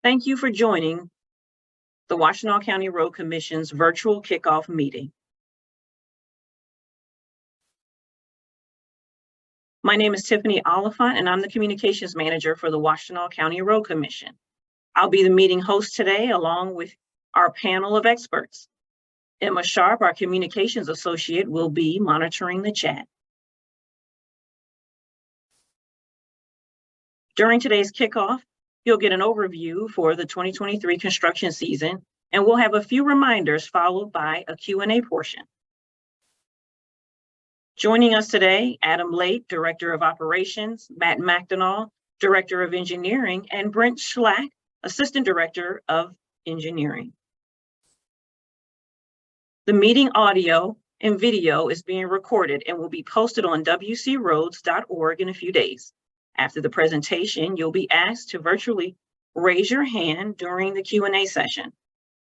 Thank you for joining the Washtenaw County Road Commission's virtual kickoff meeting. My name is Tiffany Oliphant, and I'm the Communications Manager for the Washtenaw County Road Commission. I'll be the meeting host today, along with our panel of experts. Emma Sharp, our Communications Associate, will be monitoring the chat. During today's kickoff, you'll get an overview for the 2023 construction season, and we'll have a few reminders followed by a Q&A portion. Joining us today, Adam Lake, Director of Operations, Matt McDonald, Director of Engineering, and Brent Schlack, Assistant Director of Engineering. The meeting audio and video is being recorded and will be posted on wcroads.org in a few days. After the presentation, you'll be asked to virtually raise your hand during the Q&A session.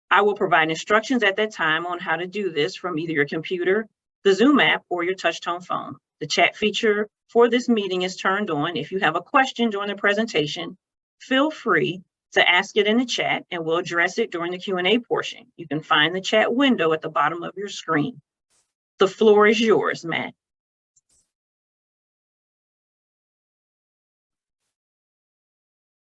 I will provide instructions at that time on how to do this from either your computer, the Zoom app, or your touch-tone phone. The chat feature for this meeting is turned on. If you have a question during the presentation, feel free to ask it in the chat and we'll address it during the Q&A portion. You can find the chat window at the bottom of your screen. The floor is yours, Matt.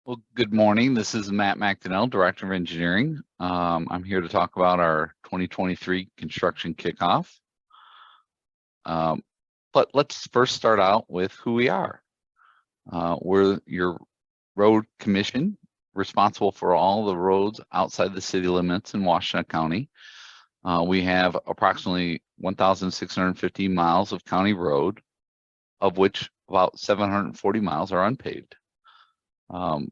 Well, good morning. This is Matt McDonald, Director of Engineering. I'm here to talk about our 2023 construction kickoff. But let's first start out with who we are. We're your road commission, responsible for all the roads outside the city limits in Washtenaw County. We have approximately 1,650 miles of county road, of which about 740 miles are unpaved.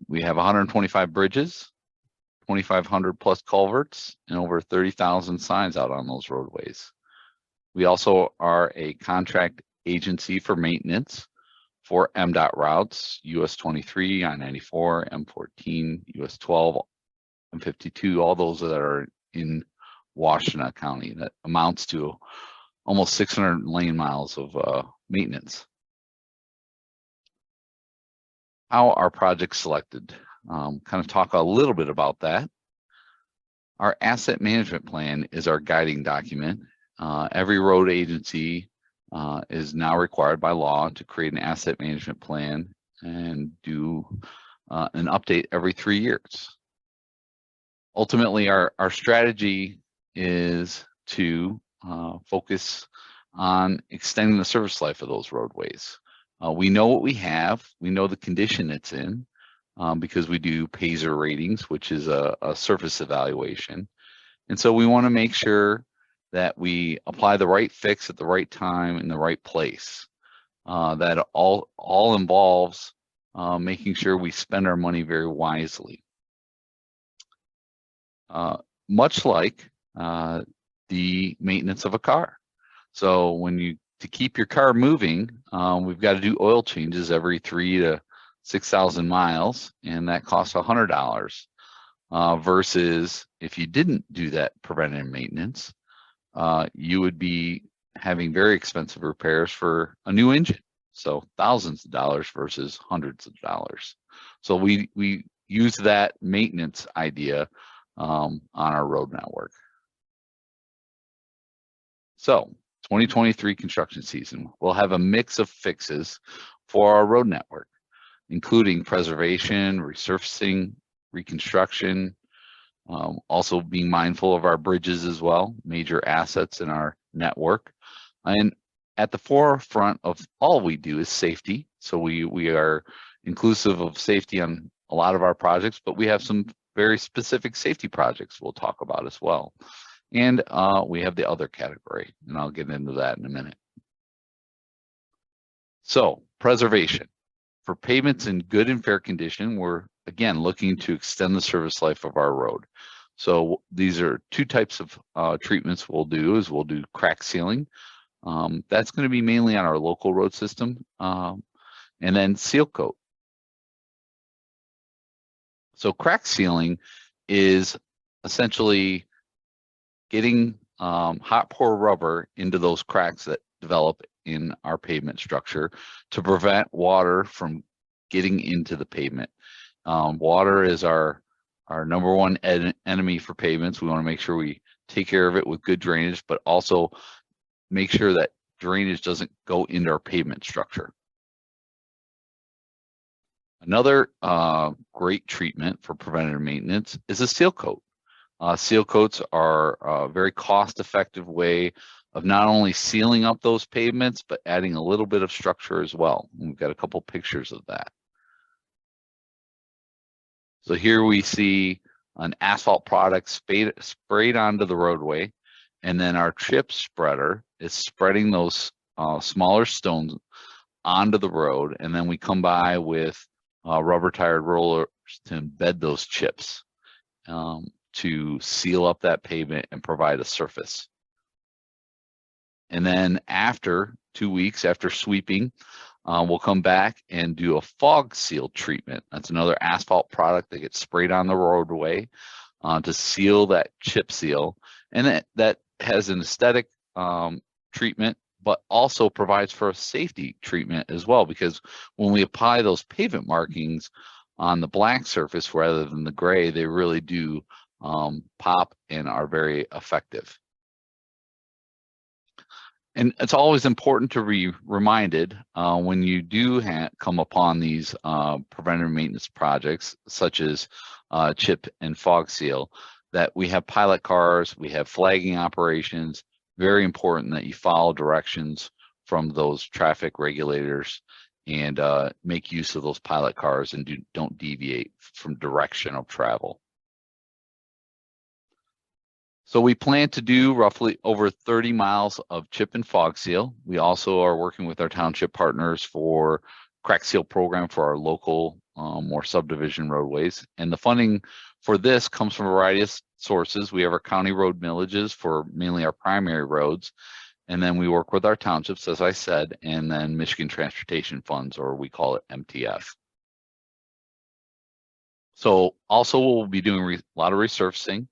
We have 125 bridges, 2,500 plus culverts, and over 30,000 signs out on those roadways. We also are a contract agency for maintenance for MDOT routes, US 23, I-94, M14, US 12, M52, all those that are in Washtenaw County. That amounts to almost 600 lane miles of maintenance. How are projects selected? Kind of talk a little bit about that. Our asset management plan is our guiding document. Every road agency is now required by law to create an asset management plan and do an update every 3 years. Ultimately, our strategy is to focus on extending the service life of those roadways. We know what we have, we know the condition it's in, because we do PASER ratings, which is a surface evaluation. And so we want to make sure that we apply the right fix at the right time in the right place. That all involves making sure we spend our money very wisely. Much like the maintenance of a car. So to keep your car moving, we've got to do oil changes every 3,000 to 6,000 miles, and that costs $100. Versus if you didn't do that preventative maintenance, you would be having very expensive repairs for a new engine. So thousands of dollars versus hundreds of dollars. So we use that maintenance idea on our road network. So 2023 construction season, we'll have a mix of fixes for our road network, including preservation, resurfacing, reconstruction, also being mindful of our bridges as well, major assets in our network. And at the forefront of all we do is safety. So we are inclusive of safety on a lot of our projects, but we have some very specific safety projects we'll talk about as well. And we have the other category, and I'll get into that in a minute. So preservation. For pavements in good and fair condition, we're again looking to extend the service life of our road. So these are two types of treatments we'll do. We'll do crack sealing. That's going to be mainly on our local road system, and then seal coat. So crack sealing is essentially getting hot pour rubber into those cracks that develop in our pavement structure to prevent water from getting into the pavement. Water is our our number one enemy for pavements. We want to make sure we take care of it with good drainage, but also make sure that drainage doesn't go into our pavement structure. Another great treatment for preventative maintenance is a seal coat. Seal coats are a very cost-effective way of not only sealing up those pavements, but adding a little bit of structure as well. And we've got a couple pictures of that. So here we see an asphalt product sprayed onto the roadway, and then our chip spreader is spreading those smaller stones onto the road, and then we come by with rubber tired rollers to embed those chips to seal up that pavement and provide a surface. And then after 2 weeks, after sweeping, we'll come back and do a fog seal treatment. That's another asphalt product that gets sprayed on the roadway to seal that chip seal. And that has an aesthetic treatment, but also provides for a safety treatment as well, because when we apply those pavement markings on the black surface rather than the gray, they really do pop and are very effective. And it's always important to be reminded when you do come upon these preventative maintenance projects, such as chip and fog seal, that we have pilot cars, we have flagging operations. Very important that you follow directions from those traffic regulators and make use of those pilot cars and don't deviate from direction of travel. So we plan to do roughly over 30 miles of chip and fog seal. We also are working with our township partners for crack seal program for our local more subdivision roadways. And the funding for this comes from a variety of sources. We have our county road millages for mainly our primary roads. And then we work with our townships, as I said, and then Michigan Transportation Funds, or we call it MTF. So also we'll be doing a lot of resurfacing.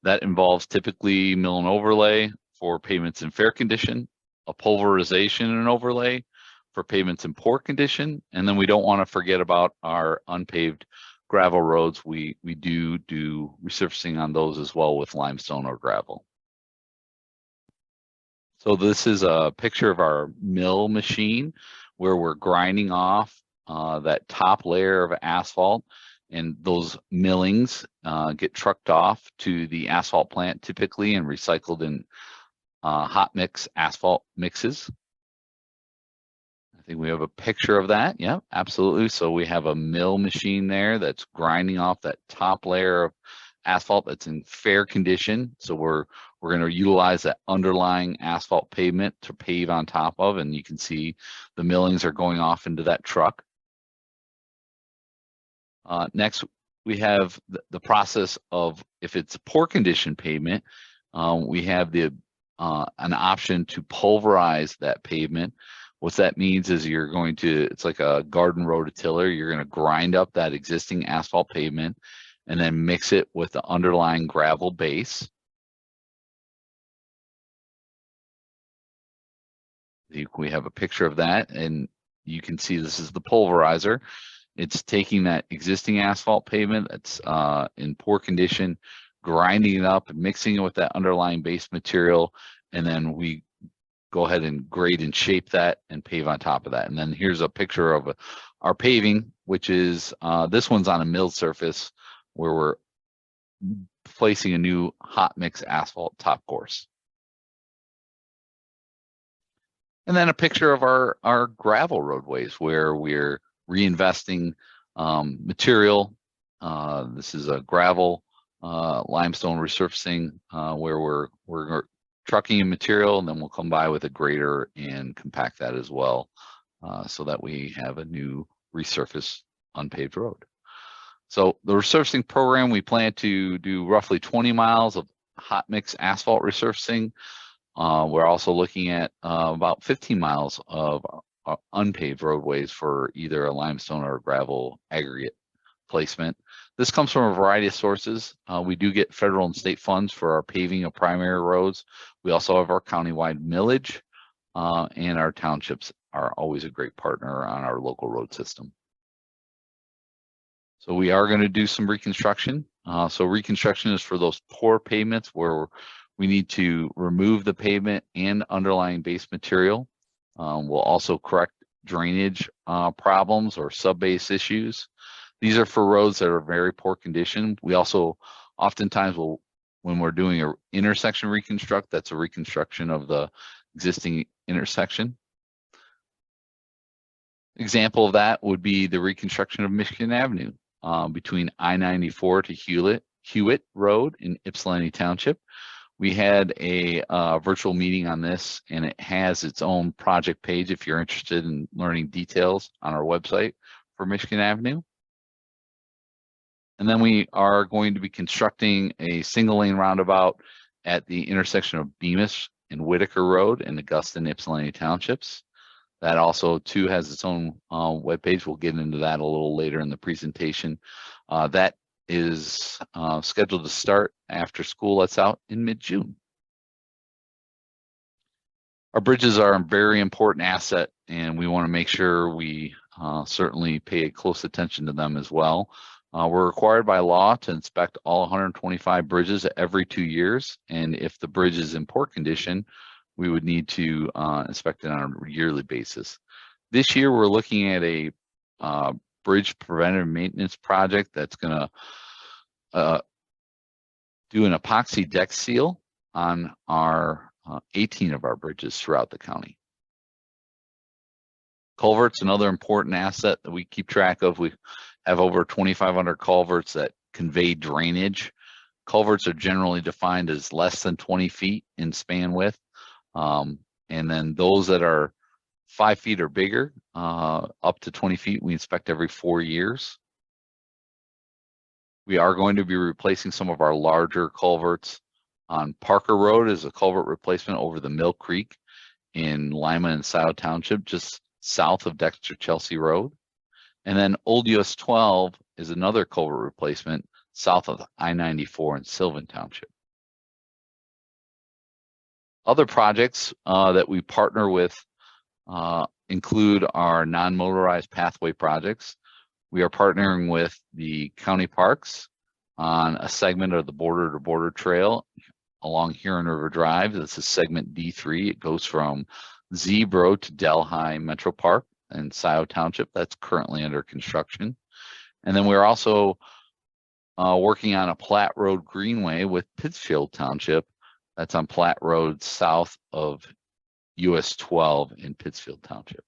That involves typically mill and overlay for pavements in fair condition, a pulverization and overlay for pavements in poor condition, and then we don't want to forget about our unpaved gravel roads. We do resurfacing on those as well with limestone or gravel. So this is a picture of our mill machine where we're grinding off that top layer of asphalt. And those millings get trucked off to the asphalt plant typically and recycled in hot mix asphalt mixes. I think we have a picture of that. Yeah, absolutely. So we have a mill machine there that's grinding off that top layer of asphalt that's in fair condition. So we're going to utilize that underlying asphalt pavement to pave on top of, and you can see the millings are going off into that truck. Next, we have the process of, if it's poor condition pavement, we have an option to pulverize that pavement. What that means is you're going to, it's like a garden rototiller. You're going to grind up that existing asphalt pavement and then mix it with the underlying gravel base. We have a picture of that, and you can see this is the pulverizer. It's taking that existing asphalt pavement that's in poor condition, grinding it up, mixing it with that underlying base material, and then we go ahead and grade and shape that and pave on top of that. And then here's a picture of our paving, which is, this one's on a mill surface where we're placing a new hot mix asphalt top course. And then a picture of our gravel roadways where we're reinvesting material. This is a gravel limestone resurfacing where we're trucking in material, and then we'll come by with a grader and compact that as well, so that we have a new resurfaced unpaved road. So the resurfacing program, we plan to do roughly 20 miles of hot mix asphalt resurfacing. We're also looking at about 15 miles of unpaved roadways for either a limestone or a gravel aggregate placement. This comes from a variety of sources. We do get federal and state funds for our paving of primary roads. We also have our countywide millage, and our townships are always a great partner on our local road system. So we are going to do some reconstruction So reconstruction is for those poor pavements where we need to remove the pavement and underlying base material. We'll also correct drainage problems or sub-base issues. These are for roads that are very poor condition. We also oftentimes will, when we're doing an intersection reconstruct, that's a reconstruction of the existing intersection. Example of that would be the reconstruction of Michigan Avenue between I-94 to Hewitt Road in Ypsilanti Township. We had a virtual meeting on this, and it has its own project page if you're interested in learning details on our website for Michigan Avenue. And then we are going to be constructing a single lane roundabout at the intersection of Bemis and Whitaker Road in Augusta and Ypsilanti Townships. That also too has its own webpage. We'll get into that a little later in the presentation. That is scheduled to start after school lets out in mid-June. Our bridges are a very important asset, and we want to make sure we certainly pay close attention to them as well. We're required by law to inspect all 125 bridges every 2 years, and if the bridge is in poor condition, we would need to inspect it on a yearly basis. This year, we're looking at a bridge preventive maintenance project that's going to do an epoxy deck seal on our 18 of our bridges throughout the county. Culverts, another important asset that we keep track of. We have over 2,500 culverts that convey drainage. Culverts are generally defined as less than 20 feet in span width. And then those that are 5 feet or bigger, up to 20 feet, we inspect every 4 years. We are going to be replacing some of our larger culverts. On Parker Road is a culvert replacement over the Mill Creek in Lima and Scioto Township, just south of Dexter Chelsea Road. And then Old US 12 is another culvert replacement south of I-94 in Sylvan Township. Other projects that we partner with include our non-motorized pathway projects. We are partnering with the county parks on a segment of the Border to Border Trail along Huron River Drive. This is segment D3. It goes from Zebro to Delhi Metro Park in Scioto Township. That's currently under construction. And then we're also working on a Platte Road Greenway with Pittsfield Township. That's on Platte Road south of US 12 in Pittsfield Township.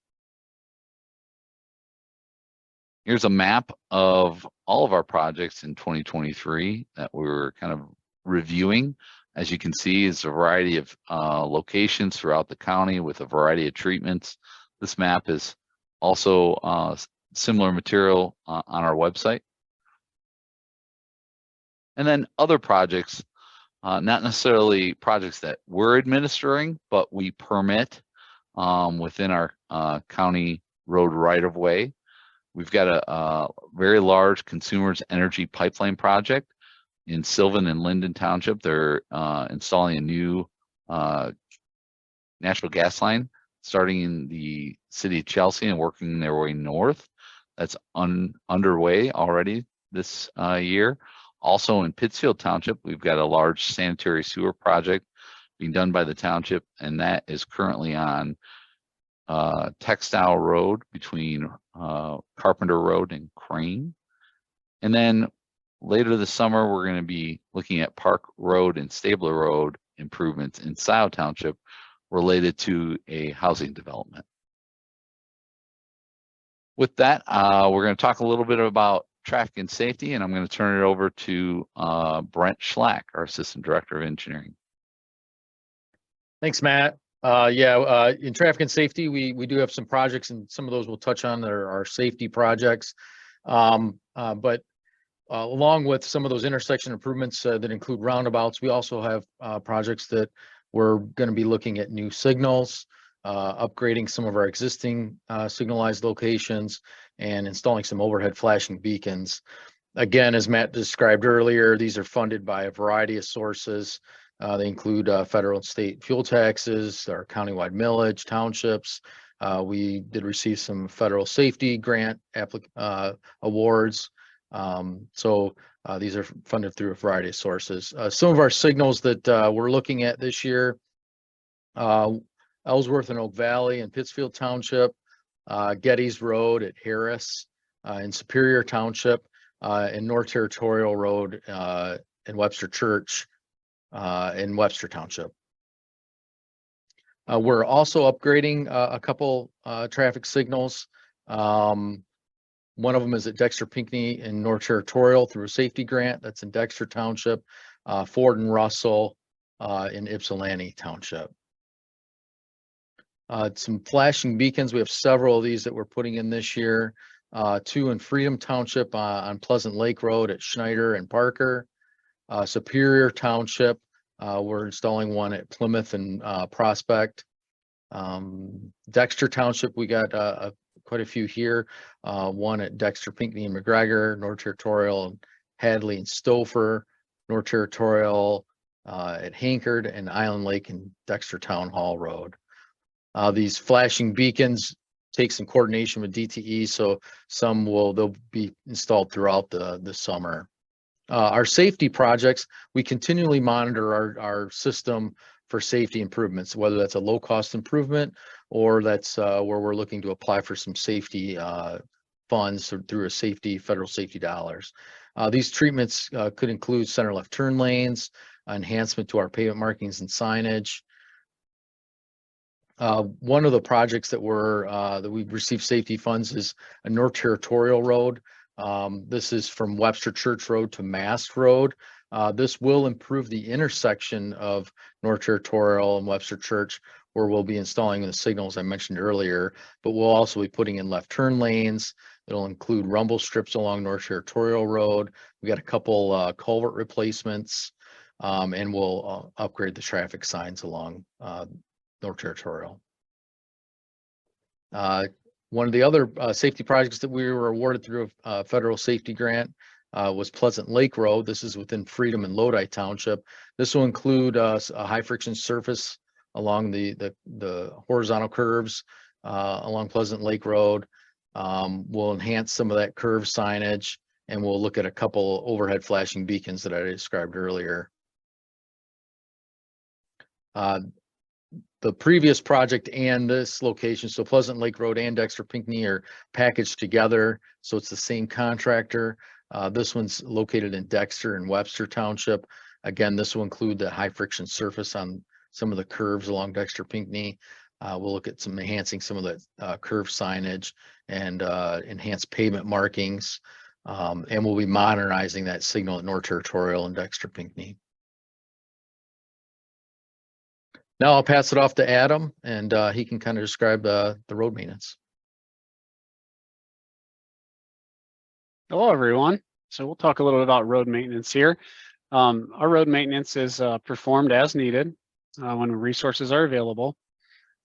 Here's a map of all of our projects in 2023 that we were kind of reviewing. As you can see, it's a variety of locations throughout the county with a variety of treatments. This map is also similar material on our website. And then other projects, not necessarily projects that we're administering, but we permit within our county road right-of-way. We've got a very large consumers energy pipeline project in Sylvan and Linden Township. They're installing a new natural gas line starting in the city of Chelsea and working their way north. That's underway already this year. Also in Pittsfield Township, we've got a large sanitary sewer project being done by the township, and that is currently on Textile Road between Carpenter Road and Crane. And then later this summer, we're going to be looking at Park Road and Stabler Road improvements in Scioto Township related to a housing development. With that, we're going to talk a little bit about traffic and safety, and I'm going to turn it over to Brent Schlack, our Assistant Director of Engineering. Thanks, Matt. In traffic and safety, we do have some projects, and some of those we'll touch on. There are safety projects, but along with some of those intersection improvements that include roundabouts, we also have projects that we're going to be looking at new signals, upgrading some of our existing signalized locations, and installing some overhead flashing beacons. Again, as Matt described earlier, these are funded by a variety of sources. They include federal and state fuel taxes, our countywide millage, townships. We did receive some federal safety grant awards. So These are funded through a variety of sources. Some of our signals that we're looking at this year, Ellsworth and Oak Valley in Pittsfield Township, Gettys Road at Harris in Superior Township, and North Territorial Road in Webster Church in Webster Township. We're also upgrading a couple traffic signals. One of them is at Dexter Pinckney in North Territorial through a safety grant. That's in Dexter Township, Ford and Russell in Ypsilanti Township. Some flashing beacons. We have several of these that we're putting in this year. 2 in Freedom Township on Pleasant Lake Road at Schneider and Parker. Superior Township, we're installing one at Plymouth and Prospect. Dexter Township, we got quite a few here. One at Dexter, Pinckney and McGregor, North Territorial, and Hadley and Stouffer, North Territorial at Hankard, and Island Lake and Dexter Town Hall Road. These flashing beacons take some coordination with DTE, so they'll be installed throughout the summer. Our safety projects, we continually monitor our system for safety improvements, whether that's a low cost improvement or that's where we're looking to apply for some safety funds through federal safety dollars. These treatments could include center left turn lanes, enhancement to our pavement markings and signage. One of the projects that we've received safety funds is a North Territorial Road. This is from Webster Church Road to Mast Road. This will improve the intersection of North Territorial and Webster Church, where we'll be installing the signals I mentioned earlier, but we'll also be putting in left turn lanes. It'll include rumble strips along North Territorial Road. We got a couple culvert replacements, and we'll upgrade the traffic signs along North Territorial. One of the other safety projects that we were awarded through a federal safety grant was Pleasant Lake Road. This is within Freedom and Lodi Township. This will include a high friction surface along the horizontal curves along Pleasant Lake Road. We'll enhance some of that curve signage, and we'll look at a couple overhead flashing beacons that I described earlier. The previous project and this location, so Pleasant Lake Road and Dexter Pinckney, are packaged together, so it's the same contractor. This one's located in Dexter and Webster Township. Again, this will include the high friction surface on some of the curves along Dexter Pinckney. We'll look at enhancing some of the curve signage and enhanced pavement markings, and we'll be modernizing that signal at North Territorial and Dexter Pinckney. Now I'll pass it off to Adam, and he can kind of describe the road maintenance. Hello, everyone. So we'll talk a little bit about road maintenance here. Our road maintenance is performed as needed when resources are available.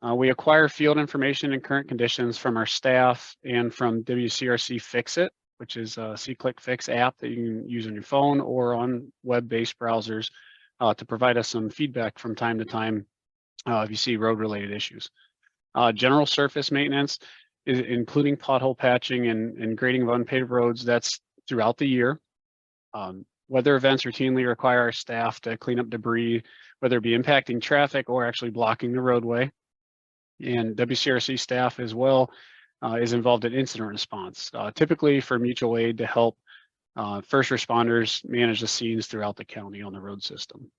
We acquire field information and current conditions from our staff and from WCRC Fix It, which is a C-Click Fix app that you can use on your phone or on web-based browsers to provide us some feedback from time to time if you see road-related issues. General surface maintenance, including pothole patching and grading of unpaved roads, that's throughout the year. Weather events routinely require our staff to clean up debris, whether it be impacting traffic or actually blocking the roadway. And WCRC staff as well is involved in incident response, typically for mutual aid to help first responders manage the scenes throughout the county on the road system.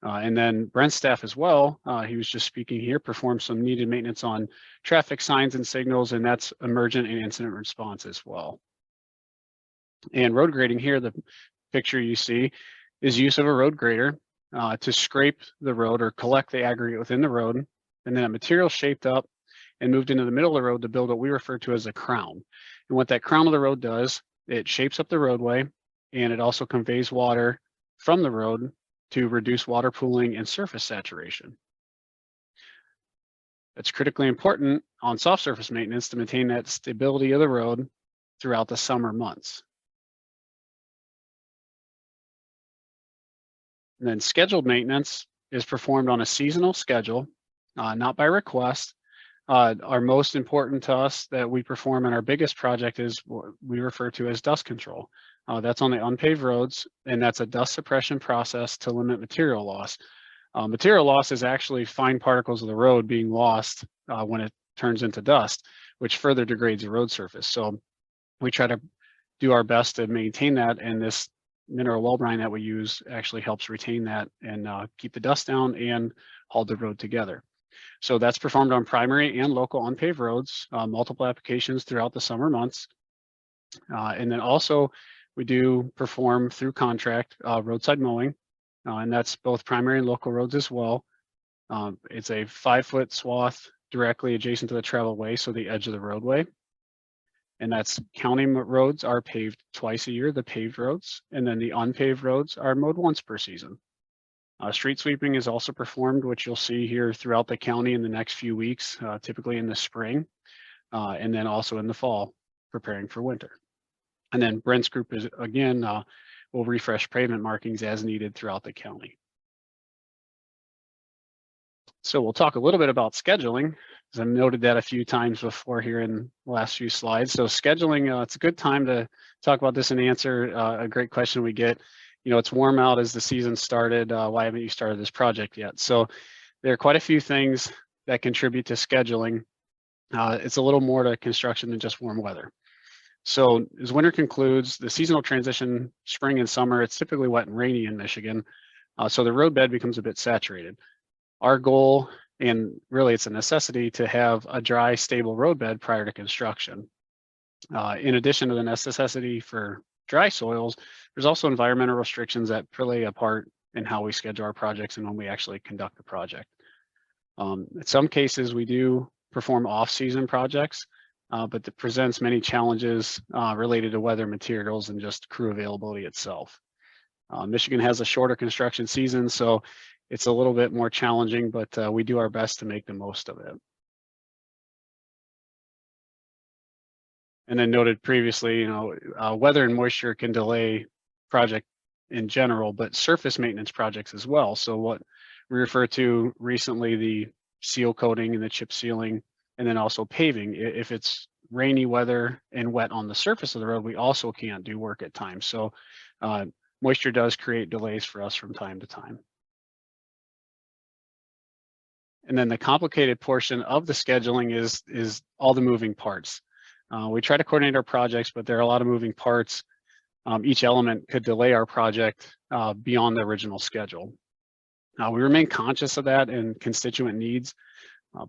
And then Brent's staff as well, he was just speaking here, performs some needed maintenance on traffic signs and signals, and that's emergent and incident response as well. And road grading here, the picture you see is use of a road grader to scrape the road or collect the aggregate within the road, and then a material shaped up and moved into the middle of the road to build what we refer to as a crown. And what that crown of the road does, it shapes up the roadway, and it also conveys water from the road to reduce water pooling and surface saturation. It's critically important on soft surface maintenance to maintain that stability of the road throughout the summer months. And then scheduled maintenance is performed on a seasonal schedule, not by request. Our most important to us that we perform in our biggest project is what we refer to as dust control. That's on the unpaved roads, and that's a dust suppression process to limit material loss. Material loss is actually fine particles of the road being lost when it turns into dust, which further degrades the road surface. So we try to do our best to maintain that, and this mineral well brine that we use actually helps retain that and keep the dust down and hold the road together. So that's performed on primary and local unpaved roads, multiple applications throughout the summer months. And then also we do perform through contract roadside mowing, and that's both primary and local roads as well. It's a 5-foot swath directly adjacent to the travel way, so the edge of the roadway. And that's county roads are paved twice a year, the paved roads, and then the unpaved roads are mowed once per season. Street sweeping is also performed, which you'll see here throughout the county in the next few weeks, typically in the spring, and then also in the fall, preparing for winter. And then Brent's group is, again, will refresh pavement markings as needed throughout the county. So we'll talk a little bit about scheduling, as I've noted that a few times before here in the last few slides. So scheduling, it's a good time to talk about this and answer a great question we get. You know, it's warm out as the season started. Why haven't you started this project yet? So there are quite a few things that contribute to scheduling. It's a little more to construction than just warm weather. So as winter concludes, the seasonal transition, spring and summer, it's typically wet and rainy in Michigan. So the road bed becomes a bit saturated. Our goal, and really it's a necessity, to have a dry, stable roadbed prior to construction. In addition to the necessity for dry soils, there's also environmental restrictions that play a part in how we schedule our projects and when we actually conduct the project. In some cases, we do perform off-season projects, but that presents many challenges related to weather, materials, and just crew availability itself. Michigan has a shorter construction season, so it's a little bit more challenging, but we do our best to make the most of it. And then noted previously, you know, weather and moisture can delay project in general, but surface maintenance projects as well. So what we refer to recently, the seal coating and the chip sealing, and then also paving. If it's rainy weather and wet on the surface of the road, we also can't do work at times. So moisture does create delays for us from time to time. And then the complicated portion of the scheduling is all the moving parts. We try to coordinate our projects, but there are a lot of moving parts. Each element could delay our project beyond the original schedule. We remain conscious of that and constituent needs,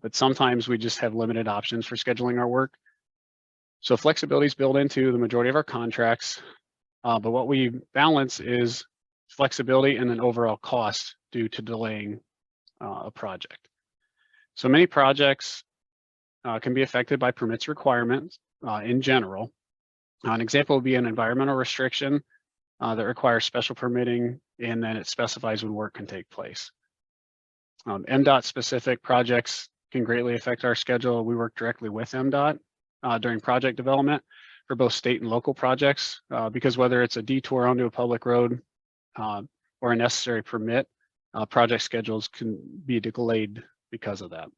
but sometimes we just have limited options for scheduling our work. So flexibility is built into the majority of our contracts, but what we balance is flexibility and then overall cost due to delaying a project. So many projects can be affected by permits requirements in general. An example would be an environmental restriction that requires special permitting, and then it specifies when work can take place. MDOT specific projects can greatly affect our schedule. We work directly with MDOT during project development for both state and local projects, because whether it's a detour onto a public road or a necessary permit, project schedules can be delayed because of that.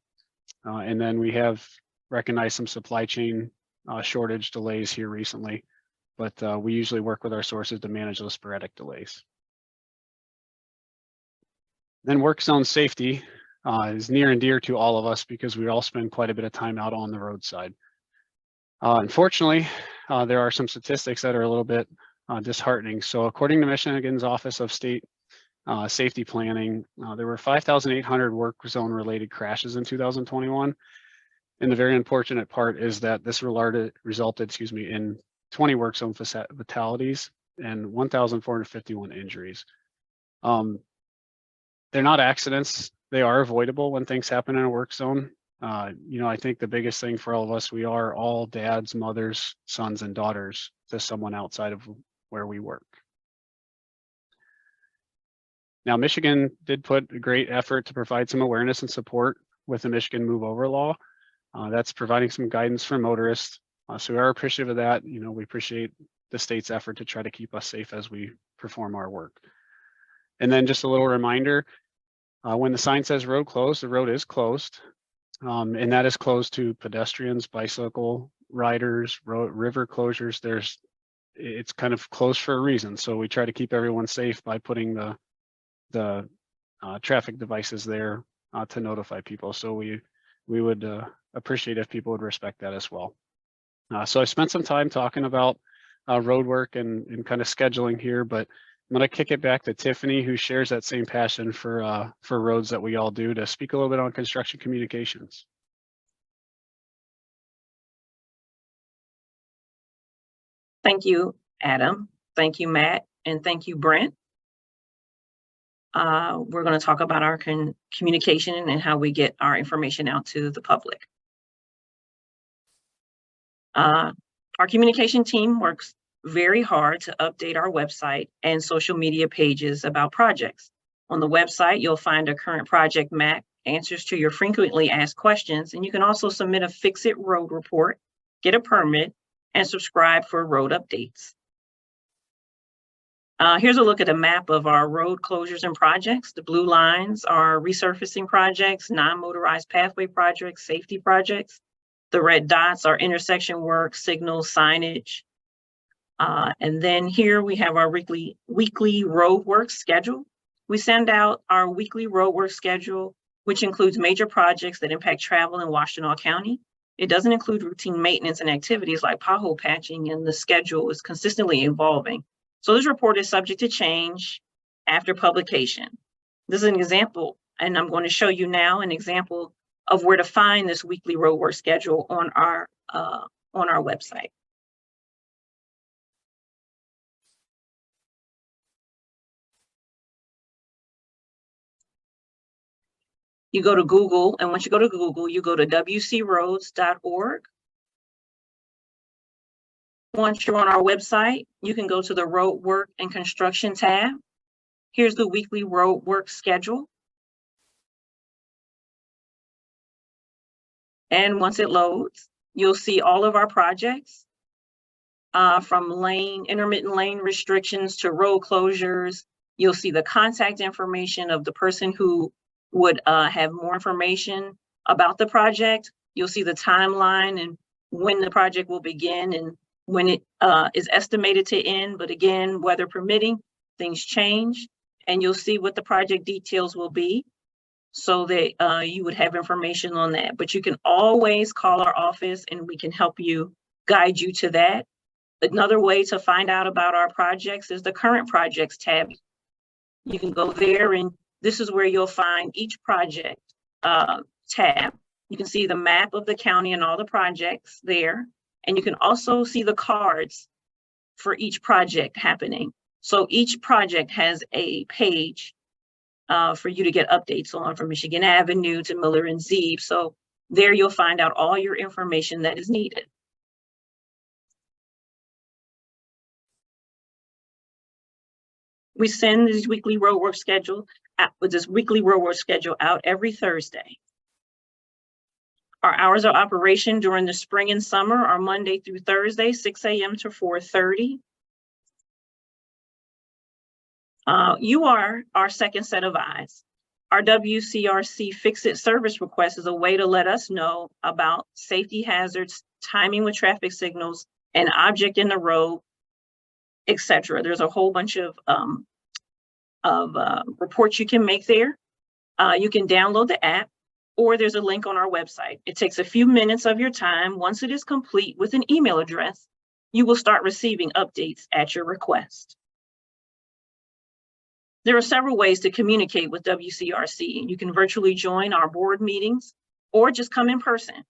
And then we have recognized some supply chain shortage delays here recently, but we usually work with our sources to manage those sporadic delays. Then work zone safety is near and dear to all of us because we all spend quite a bit of time out on the roadside. Unfortunately, there are some statistics that are a little bit disheartening. So according to Michigan's Office of State Safety Planning, there were 5,800 work zone related crashes in 2021. And the very unfortunate part is that this resulted, in 20 work zone fatalities and 1,451 injuries. They're not accidents. They are avoidable when things happen in a work zone. I think the biggest thing for all of us, we are all dads, mothers, sons, and daughters to someone outside of where we work. Now, Michigan did put a great effort to provide some awareness and support with the Michigan Move Over law. That's providing some guidance for motorists. So we are appreciative of that. We appreciate the state's effort to try to keep us safe as we perform our work. And then just a little reminder, when the sign says road closed, the road is closed. And that is closed to pedestrians, bicycle riders, river closures. There's it's kind of closed for a reason. So we try to keep everyone safe by putting the traffic devices there to notify people. So we would appreciate if people would respect that as well. So I spent some time talking about road work and kind of scheduling here, but I'm going to kick it back to Tiffany, who shares that same passion for roads that we all do, to speak a little bit on construction communications. Thank you, Adam. Thank you, Matt. And thank you, Brent. We're going to talk about our communication and how we get our information out to the public. Our communication team works very hard to update our website and social media pages about projects. On the website, you'll find a current project map, answers to your frequently asked questions, and you can also submit a Fix It road report, get a permit, and subscribe for road updates. Here's a look at a map of our road closures and projects. The blue lines are resurfacing projects, non-motorized pathway projects, safety projects. The red dots are intersection work, signals, signage. And then here we have our weekly road work schedule. We send out our weekly road work schedule, which includes major projects that impact travel in Washtenaw County. It doesn't include routine maintenance and activities like pothole patching, and the schedule is consistently evolving. So this report is subject to change after publication. This is an example, and I'm going to show you now an example of where to find this weekly road work schedule on our website. You go to Google, and once you go to Google, you go to WCRoads.org. Once you're on our website, you can go to the Road Work and Construction tab. Here's the weekly road work schedule. And once it loads, you'll see all of our projects, from intermittent lane restrictions to road closures. You'll see the contact information of the person who would have more information about the project. You'll see the timeline and when the project will begin and when it is estimated to end. But again, weather permitting, things change, and you'll see what the project details will be, so that you would have information on that. But you can always call our office and we can help you, guide you to that. Another way to find out about our projects is the current projects tab. You can go there, and this is where you'll find each project tab. You can see the map of the county and all the projects there. And you can also see the cards for each project happening. So each project has a page for you to get updates on, from Michigan Avenue to Miller and Zeeb. So there you'll find out all your information that is needed. We send this weekly roadwork schedule out every Thursday. Our hours of operation during the spring and summer are Monday through Thursday, 6 a.m. to 4:30. You are our second set of eyes. Our WCRC Fix It service request is a way to let us know about safety hazards, timing with traffic signals, an object in the road, etc. There's a whole bunch of reports you can make there. You can download the app, or there's a link on our website. It takes a few minutes of your time. Once it is complete with an email address, you will start receiving updates at your request. There are several ways to communicate with WCRC. You can virtually join our board meetings or just come in person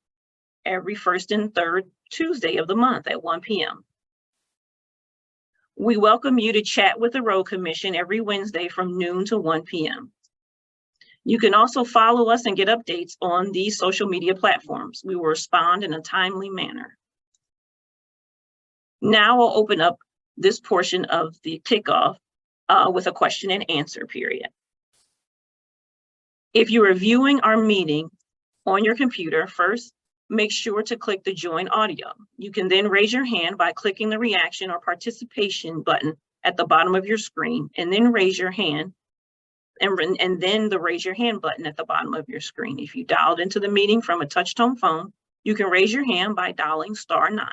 every first and third Tuesday of the month at 1 p.m. We welcome you to chat with the Road Commission every Wednesday from noon to 1 p.m. You can also follow us and get updates on these social media platforms. We will respond in a timely manner. Now I'll open up this portion of the kickoff with a question and answer period. If you are viewing our meeting on your computer, first, make sure to click the join audio. You can then raise your hand by clicking the reaction or participation button at the bottom of your screen, and then raise your hand, and then the raise your hand button at the bottom of your screen. If you dialed into the meeting from a touch tone phone, you can raise your hand by dialing *9.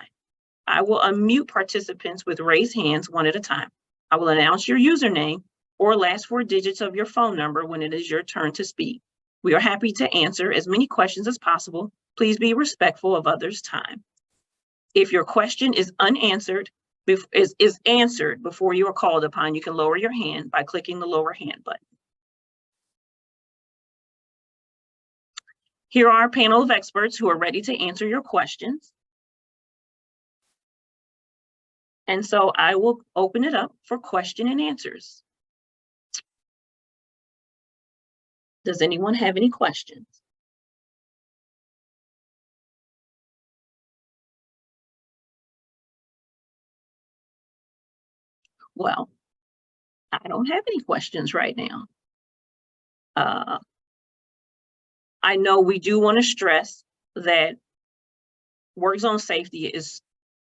I will unmute participants with raised hands one at a time. I will announce your username or last 4 digits of your phone number when it is your turn to speak. We are happy to answer as many questions as possible. Please be respectful of others' time. If your question is unanswered, is answered before you are called upon, you can lower your hand by clicking the lower hand button. Here are our panel of experts who are ready to answer your questions. And so I will open it up for question and answers. Does anyone have any questions? Well, I don't have any questions right now. I know we do want to stress that work zone safety is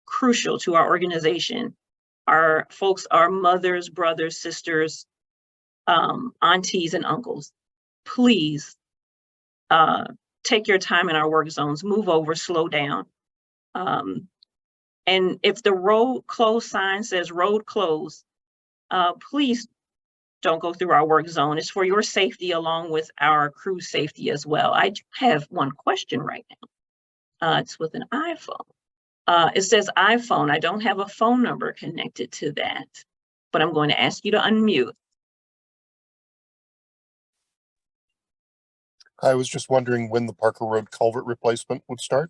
crucial to our organization. Our folks are mothers, brothers, sisters, aunties, and uncles. Please take your time in our work zones, move over, slow down. And if the road closed sign says road closed, please don't go through our work zone. It's for your safety along with our crew safety as well. I have one question right now. It's with an iPhone. It says iPhone. I don't have a phone number connected to that, but I'm going to ask you to unmute. I was just wondering when the Parker Road culvert replacement would start.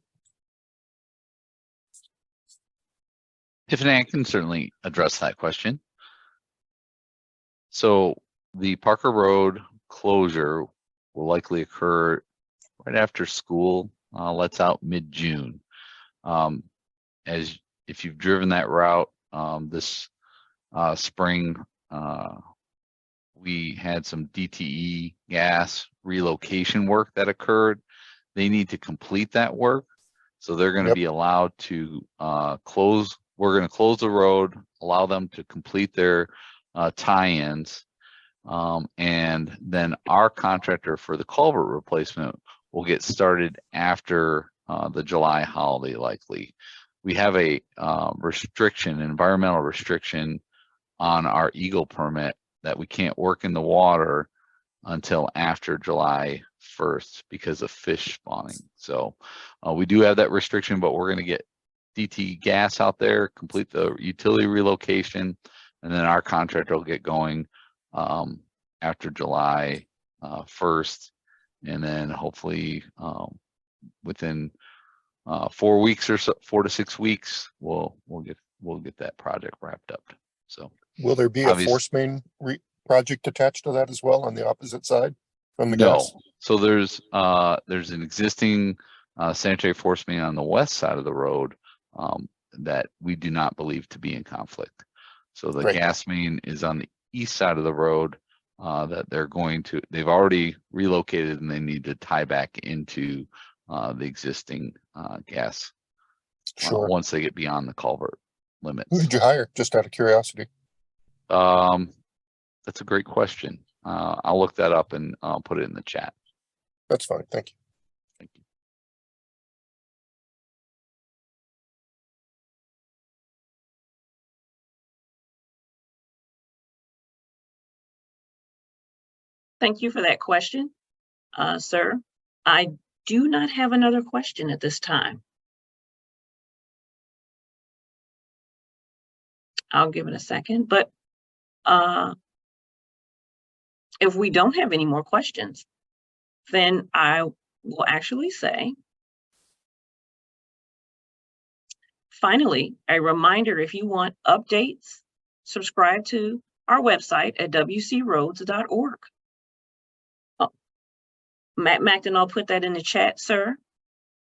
Tiffany, I can certainly address that question. So the Parker Road closure will likely occur right after school lets out mid-June. As if you've driven that route this spring, we had some DTE gas relocation work that occurred. They need to complete that work. So they're going to be allowed to close. We're going to close the road, allow them to complete their tie-ins. And then our contractor for the culvert replacement will get started after the July holiday likely. We have a restriction, environmental restriction on our Eagle permit that we can't work in the water until after July 1st because of fish spawning. So we do have that restriction, but we're going to get DT gas out there, complete the utility relocation, and then our contractor will get going after July 1st, and then hopefully within 4 weeks or so, 4 to 6 weeks, we'll get that project wrapped up. So will there be a force main project attached to that as well on the opposite side from the gas? So there's an existing sanitary force main on the west side of the road that we do not believe to be in conflict. So the gas main is on the east side of the road that they've already relocated, and they need to tie back into the existing gas once they get beyond the culvert limits. Who did you hire, just out of curiosity? That's a great question. I'll look that up and I'll put it in the chat. That's fine. Thank you. Thank you. Thank you for that question, sir. I do not have another question at this time. I'll give it a second, but if we don't have any more questions, then I will actually say, finally, a reminder, if you want updates, subscribe to our website at wcroads.org. Matt Macton, I'll put that in the chat, sir,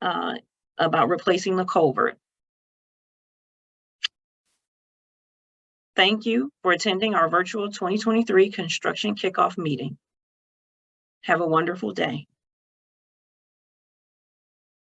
about replacing the culvert. Thank you for attending our virtual 2023 Construction Kickoff meeting. Have a wonderful day.